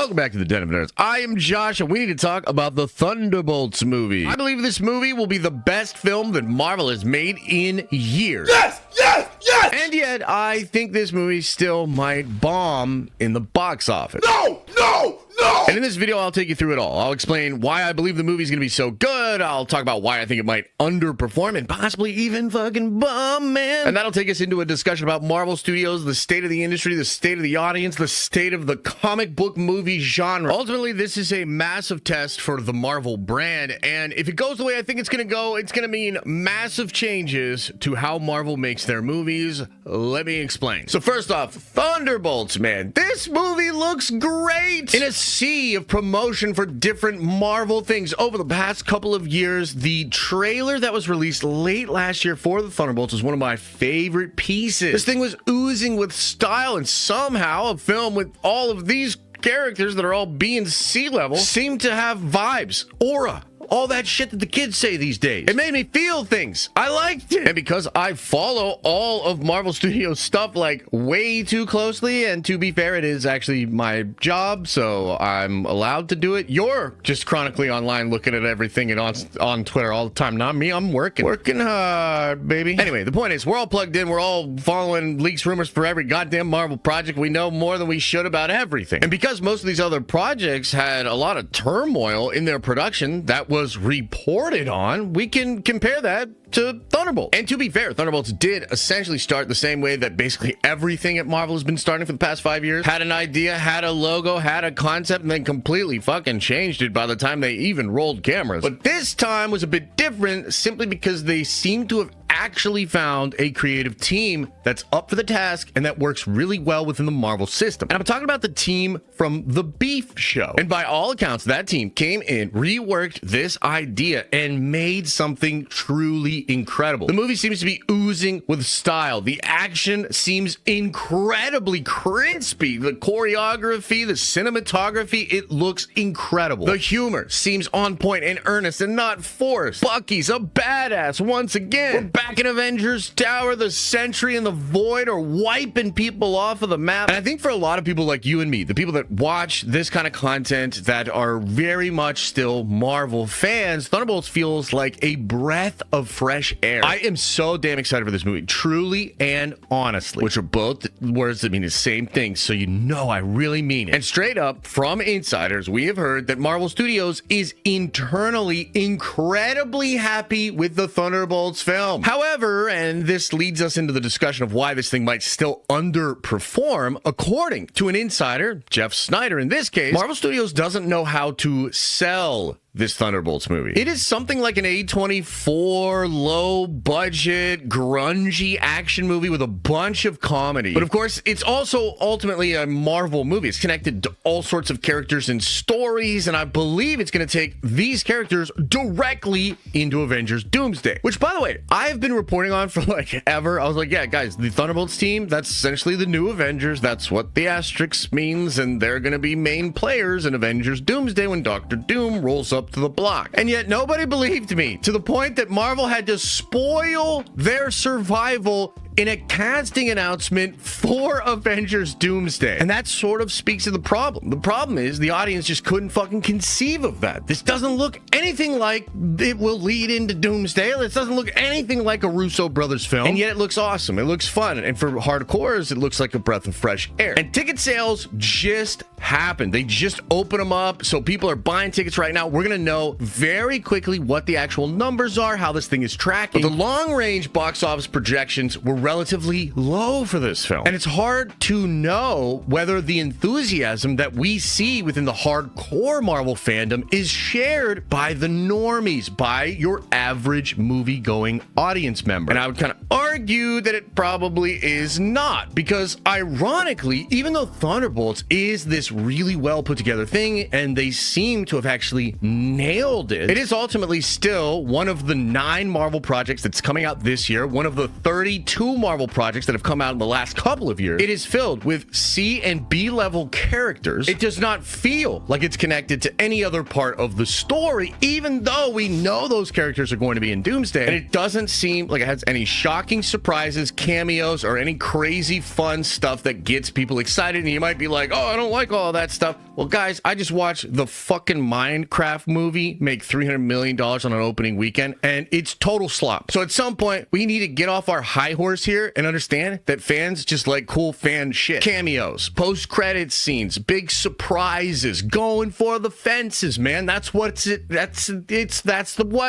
Welcome back to the Den of Nerds. I am Josh, and we need to talk about the Thunderbolts movie. I believe this movie will be the best film that Marvel has made in years. Yes! Yes! Yes! And yet, I think this movie still might bomb in the box office. No! No! No! And in this video, I'll take you through it all. I'll explain why I believe the movie's gonna be so good. I'll talk about why I think it might underperform and possibly even fucking bomb, man. And that'll take us into a discussion about Marvel Studios, the state of the industry, the state of the audience, the state of the comic book movie genre. Ultimately, this is a massive test for the Marvel brand, and if it goes the way I think it's gonna go, it's gonna mean massive changes to how Marvel makes their movies. Let me explain. So first off, Thunderbolts, man. This movie looks great! In a sea of promotion for different Marvel things over the past couple of years, the trailer that was released late last year for the Thunderbolts was one of my favorite pieces. This thing was oozing with style, and somehow a film with all of these characters that are all being sea level seemed to have vibes, aura, all that shit that the kids say these days. It made me feel things. I liked it. And because I follow all of Marvel Studios stuff like way too closely, and to be fair, it is actually my job, so I'm allowed to do it. You're just chronically online looking at everything and on Twitter all the time. Not me. I'm working hard, baby. Anyway, the point is, we're all plugged in. We're all following leaks, rumors for every goddamn Marvel project. We know more than we should about everything. And because most of these other projects had a lot of turmoil in their production that was reported on, we can compare that to Thunderbolts. And to be fair, Thunderbolts did essentially start the same way that basically everything at Marvel has been starting for the past 5 years. Had an idea, had a logo, had a concept, and then completely fucking changed it by the time they even rolled cameras. But this time was a bit different simply because they seem to have actually found a creative team that's up for the task and that works really well within the Marvel system. And I'm talking about the team from The Beef Show. And by all accounts, that team came in, reworked this idea, and made something truly incredible. The movie seems to be oozing with style. The action seems incredibly crispy. The choreography, the cinematography, it looks incredible. The humor seems on point and earnest and not forced. Bucky's a badass once again. We're back in Avengers Tower. The Sentry and the Void are wiping people off of the map. And I think for a lot of people like you and me, the people that watch this kind of content that are very much still Marvel fans, Thunderbolts feels like a breath of fresh air. I am so damn excited for this movie, truly and honestly, which are both words that mean the same thing, so you know I really mean it. And straight up from insiders, we have heard that Marvel Studios is internally incredibly happy with the Thunderbolts film. However, and this leads us into the discussion of why this thing might still underperform, according to an insider, Jeff Snyder in this case, Marvel Studios doesn't know how to sell this Thunderbolts movie. It is something like an A24 low budget grungy action movie with a bunch of comedy. But of course, it's also ultimately a Marvel movie. It's connected to all sorts of characters and stories, and I believe it's going to take these characters directly into Avengers Doomsday, which, by the way, I've been reporting on for like ever. I was like, yeah, guys, the Thunderbolts team, that's essentially the new Avengers. That's what the asterisk means, and they're going to be main players in Avengers Doomsday when Doctor Doom rolls up to the block. And yet nobody believed me, to the point that Marvel had to spoil their survival in a casting announcement for Avengers Doomsday. And that sort of speaks to the problem. The problem is the audience just couldn't fucking conceive of that. This doesn't look anything like it will lead into Doomsday. This doesn't look anything like a Russo brothers film. And yet it looks awesome. It looks fun. And for hardcores, it looks like a breath of fresh air. And ticket sales just happened. They just open them up. So people are buying tickets right now. We're going to know very quickly what the actual numbers are, how this thing is tracking. But the long range box office projections were relatively low for this film. And it's hard to know whether the enthusiasm that we see within the hardcore Marvel fandom is shared by the normies, by your average movie-going audience member. And I would kind of argue that it probably is not, because ironically, even though Thunderbolts is this really well put together thing, and they seem to have actually nailed it, it is ultimately still one of the 9 Marvel projects that's coming out this year, one of the 32 new Marvel projects that have come out in the last couple of years, it is filled with C and B level characters. It does not feel like it's connected to any other part of the story, even though we know those characters are going to be in Doomsday. And it doesn't seem like it has any shocking surprises, cameos, or any crazy fun stuff that gets people excited. And you might be like, oh, I don't like all of that stuff. Well, guys, I just watched the fucking Minecraft movie make $300 million on an opening weekend, and it's total slop. So at some point, we need to get off our high horse here and understand that fans just like cool fan shit. Cameos, post-credits scenes, big surprises, going for the fences, man. That's what it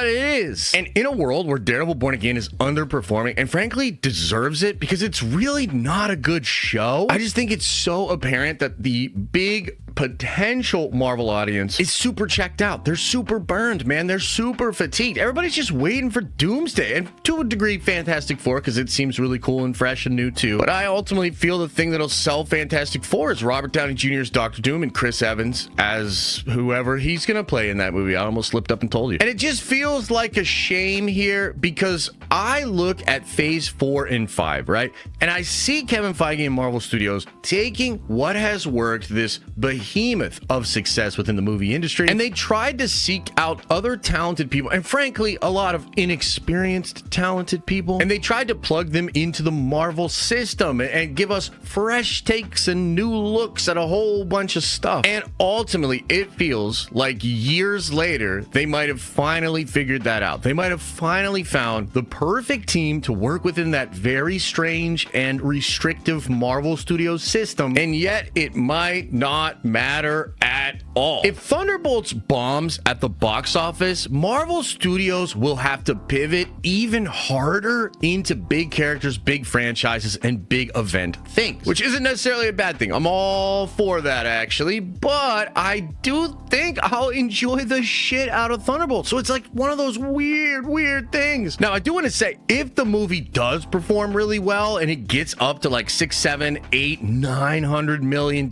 is. And in a world where Daredevil Born Again is underperforming and frankly deserves it because it's really not a good show, I just think it's so apparent that the big potential Marvel audience is super checked out. They're super burned, man. They're super fatigued. Everybody's just waiting for Doomsday, and to a degree Fantastic Four, because it seems really cool and fresh and new too. But I ultimately feel the thing that'll sell Fantastic Four is Robert Downey Jr.'s Doctor Doom and Chris Evans as whoever he's gonna play in that movie. I almost slipped up and told you. And it just feels like a shame here because I look at Phase 4 and 5, right? And I see Kevin Feige and Marvel Studios taking what has worked, this behemoth of success within the movie industry, and they tried to seek out other talented people, and frankly a lot of inexperienced talented people, and they tried to plug them into the Marvel system and give us fresh takes and new looks at a whole bunch of stuff. And ultimately it feels like years later they might have finally figured that out. They might have finally found the perfect team to work within that very strange and restrictive Marvel Studios system, and yet it might not matter at all. If Thunderbolts bombs at the box office, Marvel Studios will have to pivot even harder into big characters, big franchises, and big event things, which isn't necessarily a bad thing. I'm all for that, actually, but I do think I'll enjoy the shit out of Thunderbolts. So it's like one of those weird things. Now, I do want to say, if the movie does perform really well and it gets up to like $600, $700, $800, $900 million,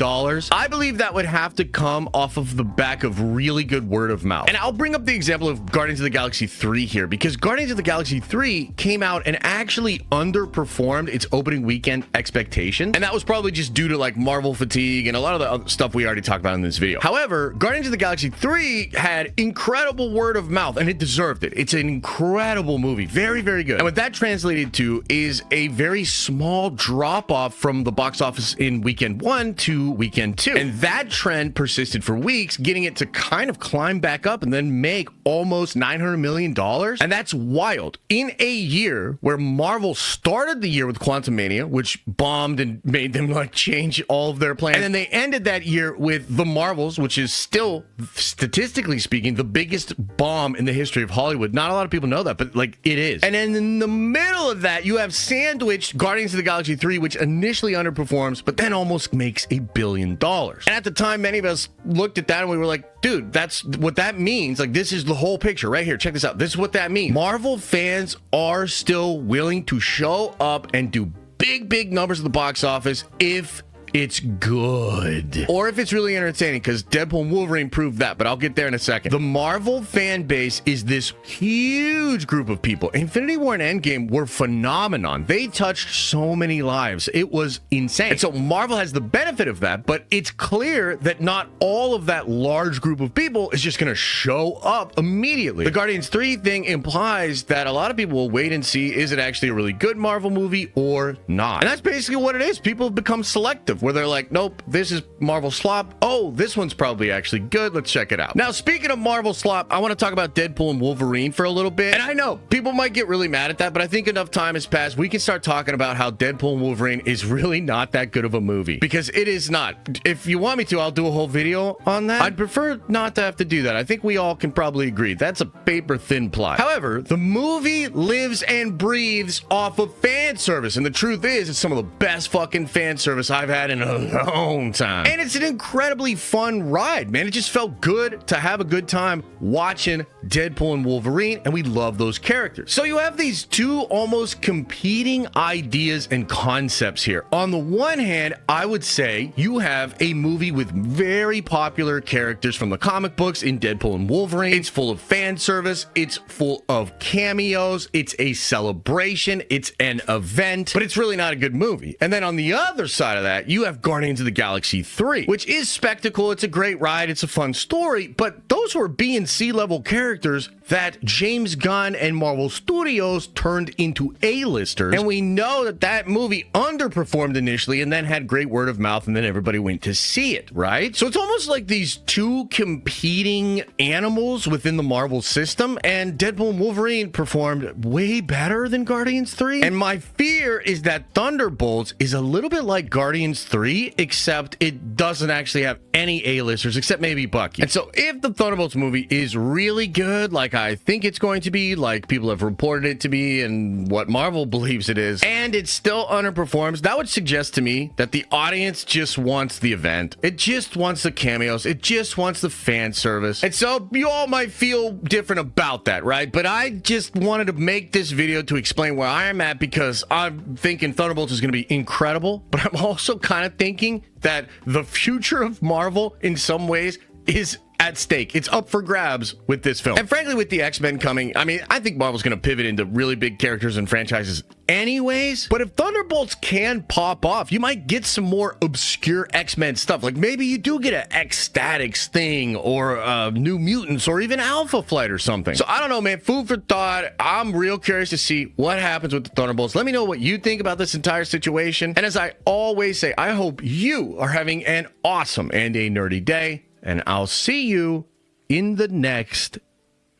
I believe that would have to come off of the back of really good word of mouth. And I'll bring up the example of Guardians of the Galaxy 3 here, because Guardians of the Galaxy 3 came out and actually underperformed its opening weekend expectation. And that was probably just due to like Marvel fatigue and a lot of the other stuff we already talked about in this video. However, Guardians of the Galaxy 3 had incredible word of mouth, and it deserved it. It's an incredible movie. Very, very good. And what that translated to is a very small drop off from the box office in weekend 1 to weekend 2. And that trend persisted for weeks, getting it to kind of climb back up and then make almost $900 million. And that's wild. In a year where Marvel started the year with Quantumania, which bombed and made them like change all of their plans. And then they ended that year with The Marvels, which is still, statistically speaking, the biggest bomb in the history of Hollywood. Not a lot of people know that, but like it is. And then in the middle of that, you have sandwiched Guardians of the Galaxy 3, which initially underperforms, but then almost makes $1 billion. And at the time, many of us looked at that and we were like, dude, that's what that means. Like, this is the whole picture right here. Check this out. This is what that means. Marvel fans are still willing to show up and do big numbers at the box office if it's good, or if it's really entertaining, because Deadpool and Wolverine proved that, but I'll get there in a second. The Marvel fan base is this huge group of people. Infinity War and Endgame were phenomenon. They touched so many lives. It was insane. And so Marvel has the benefit of that, but it's clear that not all of that large group of people is just going to show up immediately. The Guardians 3 thing implies that a lot of people will wait and see, is it actually a really good Marvel movie or not? And that's basically what it is. People have become selective, where they're like, nope, this is Marvel slop. Oh, this one's probably actually good. Let's check it out. Now, speaking of Marvel slop, I want to talk about Deadpool and Wolverine for a little bit. And I know people might get really mad at that, but I think enough time has passed. We can start talking about how Deadpool and Wolverine is really not that good of a movie, because it is not. If you want me to, I'll do a whole video on that. I'd prefer not to have to do that. I think we all can probably agree that's a paper thin plot. However, the movie lives and breathes off of fan service, and the truth is, it's some of the best fucking fan service I've had that in a long time. And it's an incredibly fun ride, man. It just felt good to have a good time watching Deadpool and Wolverine, and we love those characters. So you have these two almost competing ideas and concepts here. On the one hand, I would say you have a movie with very popular characters from the comic books in Deadpool and Wolverine. It's full of fan service. It's full of cameos. It's a celebration. It's an event, but it's really not a good movie. And then on the other side of that, you have Guardians of the Galaxy 3, which is spectacle. It's a great ride. It's a fun story, but those were B and C level characters that James Gunn and Marvel Studios turned into A-listers. And we know that that movie underperformed initially and then had great word of mouth, and then everybody went to see it, right? So it's almost like these two competing animals within the Marvel system, and Deadpool and Wolverine performed way better than Guardians 3. And my fear is that Thunderbolts is a little bit like Guardians 3, except it doesn't actually have any A-listers, except maybe Bucky. And so if the Thunderbolts movie is really good, like I think it's going to be, like people have reported it to be, and what Marvel believes it is, and it still underperforms, that would suggest to me that the audience just wants the event. It just wants the cameos. It just wants the fan service. And so you all might feel different about that, right? But I just wanted to make this video to explain where I am at, because I'm thinking Thunderbolts is going to be incredible, but I'm also kind of thinking that the future of Marvel in some ways is at stake. It's up for grabs with this film. And frankly, with the X-Men coming, I mean, I think Marvel's going to pivot into really big characters and franchises anyways. But if Thunderbolts can pop off, you might get some more obscure X-Men stuff. Like maybe you do get an X-Statics thing, or New Mutants, or even Alpha Flight or something. So I don't know, man. Food for thought. I'm real curious to see what happens with the Thunderbolts. Let me know what you think about this entire situation. And as I always say, I hope you are having an awesome and a nerdy day. And I'll see you in the next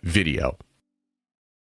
video.